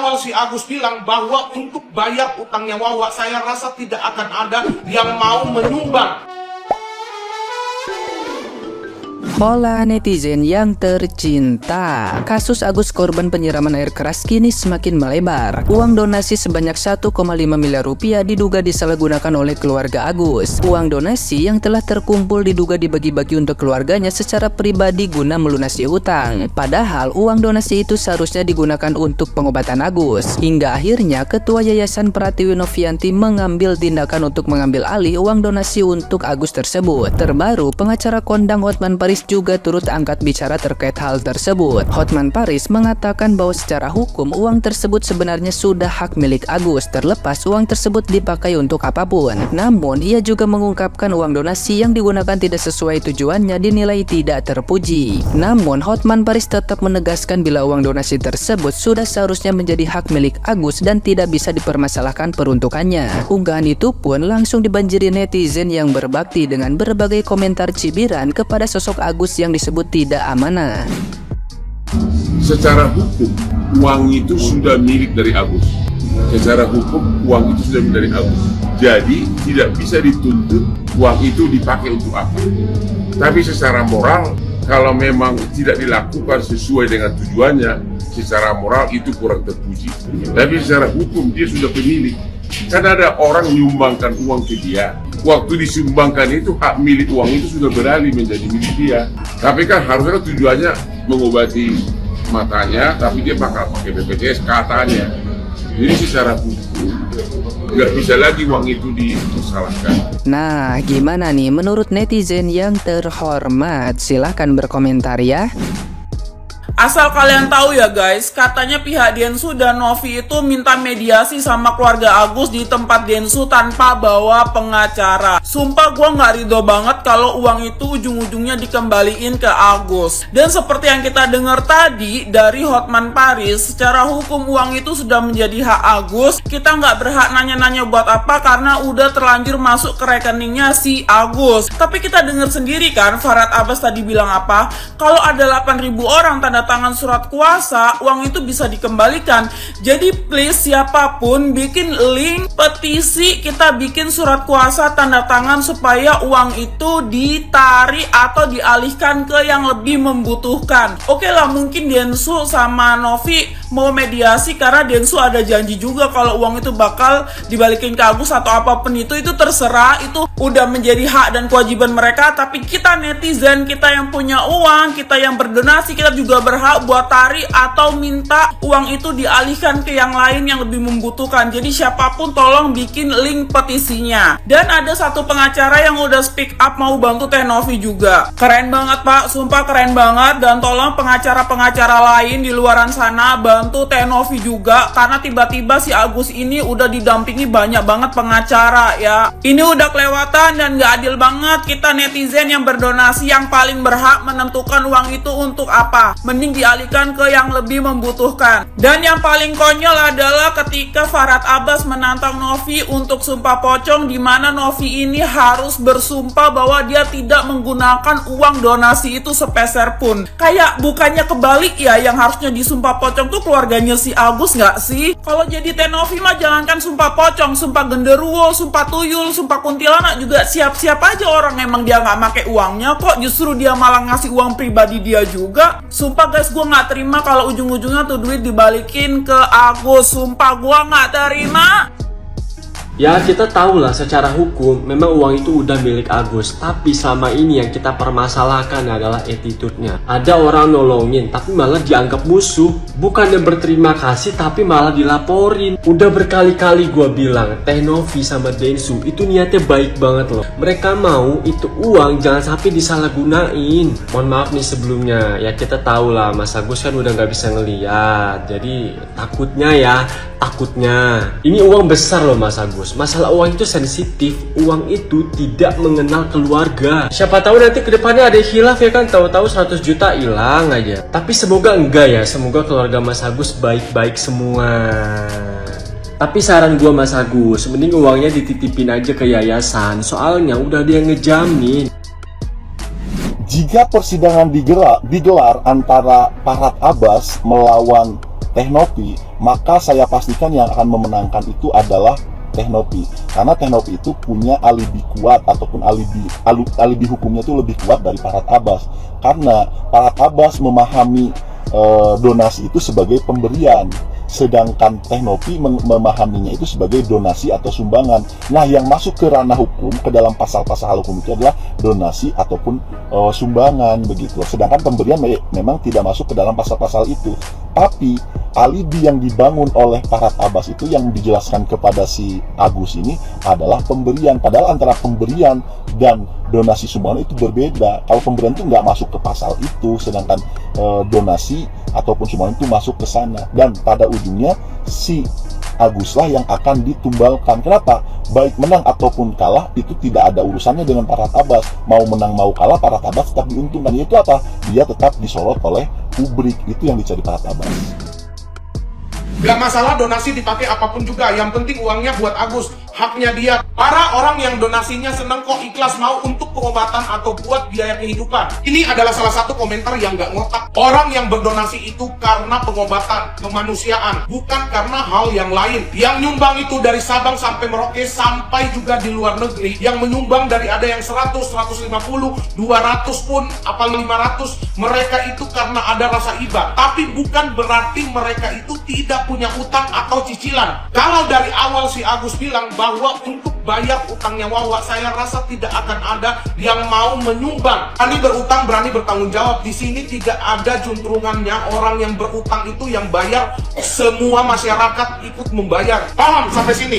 awal si Agus bilang bahwa untuk bayar utangnya Wawa, saya rasa tidak akan ada yang mau menyumbang. Hola netizen yang tercinta, kasus Agus korban penyiraman air keras kini semakin melebar. Uang donasi sebanyak 1,5 miliar rupiah diduga disalahgunakan oleh keluarga Agus. Uang donasi yang telah terkumpul diduga dibagi-bagi untuk keluarganya secara pribadi guna melunasi utang. Padahal uang donasi itu seharusnya digunakan untuk pengobatan Agus. Hingga akhirnya Ketua Yayasan Pratiwi Novianti mengambil tindakan untuk mengambil alih uang donasi untuk Agus tersebut. Terbaru, pengacara kondang Hotman Paris juga turut angkat bicara terkait hal tersebut. Hotman Paris mengatakan bahwa secara hukum uang tersebut sebenarnya sudah hak milik Agus, terlepas uang tersebut dipakai untuk apapun. Namun ia juga mengungkapkan uang donasi yang digunakan tidak sesuai tujuannya dinilai tidak terpuji. Namun Hotman Paris tetap menegaskan bila uang donasi tersebut sudah seharusnya menjadi hak milik Agus dan tidak bisa dipermasalahkan peruntukannya. Unggahan itu pun langsung dibanjiri netizen yang berbakti dengan berbagai komentar cibiran kepada sosok Agus yang disebut tidak amanah. Secara hukum, uang itu sudah milik dari Agus. Secara hukum, uang itu sudah milik dari Agus. Jadi, tidak bisa dituntut uang itu dipakai untuk apa. Tapi secara moral, kalau memang tidak dilakukan sesuai dengan tujuannya, secara moral itu kurang terpuji. Tapi secara hukum, dia sudah pemilik. Kan ada orang menyumbangkan uang ke dia. Waktu disumbangkan itu hak milik uang itu sudah beralih menjadi milik dia. Tapi kan harusnya tujuannya mengobati matanya, tapi dia bakal pakai BPJS katanya. Jadi secara hukum nggak bisa lagi uang itu disalahkan. Nah, gimana nih menurut netizen yang terhormat? Silahkan berkomentar ya. Asal kalian tahu ya guys, katanya pihak Densu dan Novi itu minta mediasi sama keluarga Agus di tempat Densu tanpa bawa pengacara. Sumpah gua nggak ridho banget kalau uang itu ujung-ujungnya dikembaliin ke Agus. Dan seperti yang kita dengar tadi dari Hotman Paris, secara hukum uang itu sudah menjadi hak Agus. Kita nggak berhak nanya-nanya buat apa karena udah terlanjur masuk ke rekeningnya si Agus. Tapi kita dengar sendiri kan, Farhad Abbas tadi bilang apa? Kalau ada 8.000 orang tanda tangan surat kuasa, uang itu bisa dikembalikan. Jadi please siapapun bikin link petisi, kita bikin surat kuasa tanda tangan supaya uang itu ditarik atau dialihkan ke yang lebih membutuhkan. Oke lah, mungkin Densu sama Novi mau mediasi karena Densu ada janji juga kalau uang itu bakal dibalikin ke Agus atau apapun itu terserah, itu udah menjadi hak dan kewajiban mereka. Tapi kita netizen, kita yang punya uang, kita yang berdonasi, kita juga berhak buat tarik atau minta uang itu dialihkan ke yang lain yang lebih membutuhkan. Jadi siapapun tolong bikin link petisinya. Dan ada satu pengacara yang udah speak up mau bantu Teh Novi juga. Keren banget Pak, sumpah keren banget. Dan tolong pengacara-pengacara lain di luaran sana bantu Teh Novi juga, karena tiba-tiba si Agus ini udah didampingi banyak banget pengacara ya. Ini udah kelewatan dan gak adil banget. Kita netizen yang berdonasi yang paling berhak menentukan uang itu untuk apa. Mending dialihkan ke yang lebih membutuhkan. Dan yang paling konyol adalah ketika Farhad Abbas menantang Novi untuk sumpah pocong, di mana Novi ini harus bersumpah bahwa dia tidak menggunakan uang donasi itu sepeser pun. Kayak bukannya kebalik ya, yang harusnya disumpah pocong tuh keluarganya si Agus nggak sih? Kalau jadi Teh Novi mah jangankan sumpah pocong, sumpah genderuwo, sumpah tuyul, sumpah kuntilanak juga siap-siap aja orang. Emang dia nggak pakai uangnya kok, justru dia malah ngasih uang pribadi dia juga. Sumpah guys, gue nggak terima kalau ujung-ujungnya tuh duit dibalikin ke Agus. Sumpah gue nggak terima. Ya kita tahu lah secara hukum memang uang itu udah milik Agus. Tapi selama ini yang kita permasalahkan adalah attitude-nya. Ada orang nolongin tapi malah dianggap musuh. Bukannya berterima kasih tapi malah dilaporin. Udah berkali-kali gue bilang Teh Novi sama Densu itu niatnya baik banget loh. Mereka mau itu uang jangan sampai disalahgunain. Mohon maaf nih sebelumnya, ya kita tahu lah Mas Agus kan udah nggak bisa ngeliat. Jadi takutnya ini uang besar loh Mas Agus. Masalah uang itu sensitif, uang itu tidak mengenal keluarga. Siapa tahu nanti kedepannya ada khilaf ya kan, tahu-tahu 100 juta hilang aja. Tapi semoga enggak ya, semoga keluarga Mas Agus baik-baik semua. Tapi saran gua Mas Agus, mending uangnya dititipin aja ke yayasan, soalnya udah dia ngejamin. Jika persidangan digelar antara Farhad Abbas melawan Teknopi, maka saya pastikan yang akan memenangkan itu adalah Teknopi, karena Teknopi itu punya alibi kuat ataupun alibi hukumnya itu lebih kuat dari Farhad Abbas, karena Farhad Abbas memahami donasi itu sebagai pemberian, sedangkan Teknopi memahaminya itu sebagai donasi atau sumbangan. Nah, yang masuk ke ranah hukum, ke dalam pasal-pasal hukum itu adalah donasi ataupun sumbangan begitu. Sedangkan pemberian memang tidak masuk ke dalam pasal-pasal itu. Tapi alibi yang dibangun oleh Farhad Abbas itu yang dijelaskan kepada si Agus ini adalah pemberian. Padahal antara pemberian dan donasi sumbangan itu berbeda. Kalau pemberian itu nggak masuk ke pasal itu, sedangkan donasi ataupun sumbangan itu masuk ke sana. Dan pada ujungnya si Aguslah yang akan ditumbalkan. Kenapa? Baik menang ataupun kalah itu tidak ada urusannya dengan Farhad Abbas. Mau menang mau kalah, Farhad Abbas tetap diuntungkan. Itu apa? Dia tetap disorot oleh publik. Itu yang dicari Farhad Abbas. Gak masalah donasi dipakai apapun juga, yang penting uangnya buat Agus, haknya dia. Para orang yang donasinya senang kok, ikhlas mau untuk pengobatan atau buat biaya kehidupan. Ini adalah salah satu komentar yang gak ngotak. Orang yang berdonasi itu karena pengobatan, kemanusiaan, bukan karena hal yang lain. Yang nyumbang itu dari Sabang sampai Merauke, sampai juga di luar negeri. Yang menyumbang dari ada yang 100, 150, 200 pun, apa 500. Mereka itu karena ada rasa iba. Tapi bukan berarti mereka itu tidak punya utang atau cicilan. Kalau dari awal si Agus bilang bahwa untuk bayar utangnya Wawa, saya rasa tidak akan ada yang mau menyumbang. Berani berutang, berani bertanggung jawab. Di sini tidak ada juntrungannya. Orang yang berutang itu yang bayar, semua masyarakat ikut membayar. Paham sampai sini?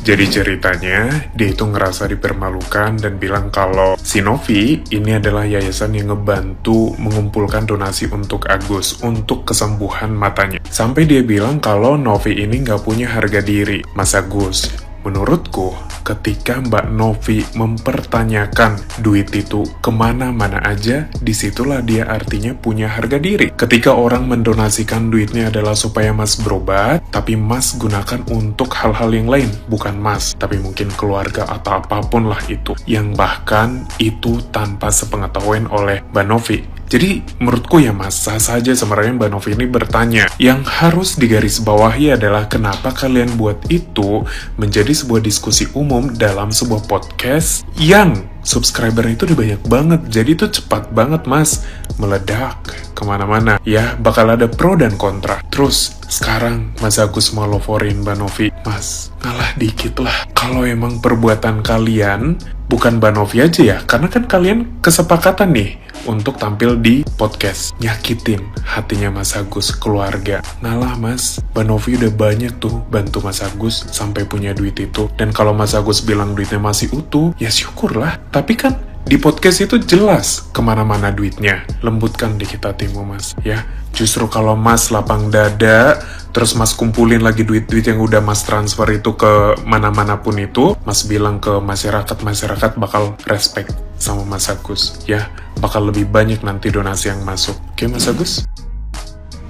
Jadi ceritanya, dia itu ngerasa dipermalukan dan bilang kalau si Novi ini adalah yayasan yang ngebantu mengumpulkan donasi untuk Agus, untuk kesembuhan matanya. Sampai dia bilang kalau Novi ini nggak punya harga diri. Mas Agus, menurutku, ketika Mbak Novi mempertanyakan duit itu kemana-mana aja, disitulah dia artinya punya harga diri. Ketika orang mendonasikan duitnya adalah supaya Mas berobat, tapi Mas gunakan untuk hal-hal yang lain, bukan Mas, tapi mungkin keluarga atau apapun lah itu, yang bahkan itu tanpa sepengetahuan oleh Mbak Novi. Jadi menurutku ya Mas, sah saja sebenarnya Mbak Novi ini bertanya. Yang harus digarisbawahi adalah kenapa kalian buat itu menjadi sebuah diskusi umum dalam sebuah podcast yang subscribernya itu udah banyak banget. Jadi itu cepat banget Mas, meledak kemana-mana. Ya bakal ada pro dan kontra. Terus sekarang Mas Agus mau lovorin Mbak Novi. Mas, ngalah dikit lah. Kalau emang perbuatan kalian, bukan Mbak Novi aja ya, karena kan kalian kesepakatan nih untuk tampil di podcast, nyakitin hatinya Mas Agus, keluarga. Ngalah Mas, Mbak Novi udah banyak tuh bantu Mas Agus sampai punya duit itu. Dan kalau Mas Agus bilang duitnya masih utuh, ya syukurlah. Tapi kan di podcast itu jelas kemana-mana duitnya. Lembutkan dikit hatimu Mas, ya. Justru kalau Mas lapang dada, terus Mas kumpulin lagi duit-duit yang udah Mas transfer itu ke mana-mana pun itu, Mas bilang ke masyarakat bakal respect sama Mas Agus, ya. Bakal lebih banyak nanti donasi yang masuk. Oke Mas Agus?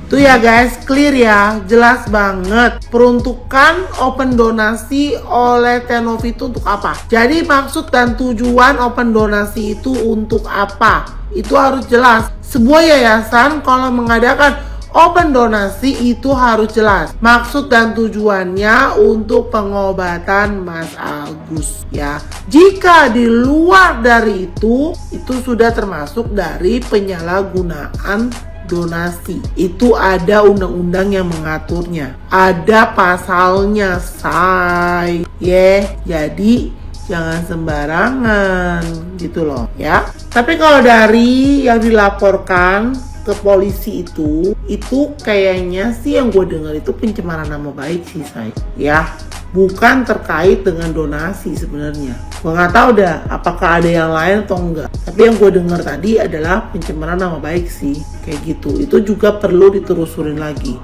Tuh ya guys, clear ya, jelas banget. Peruntukan open donasi oleh Teknopi itu untuk apa? Jadi maksud dan tujuan open donasi itu untuk apa? Itu harus jelas. Sebuah yayasan kalau mengadakan open donasi itu harus jelas. Maksud dan tujuannya untuk pengobatan Mas Agus ya. Jika di luar dari itu sudah termasuk dari penyalahgunaan donasi. Itu ada undang-undang yang mengaturnya. Ada pasalnya, say. Jadi jangan sembarangan gitu loh ya. Tapi kalau dari yang dilaporkan ke polisi itu kayaknya sih yang gue dengar itu pencemaran nama baik sih say. Ya, bukan terkait dengan donasi sebenarnya. Gue nggak tahu dah apakah ada yang lain atau enggak. Tapi yang gue dengar tadi adalah pencemaran nama baik sih, kayak gitu. Itu juga perlu ditelusurin lagi.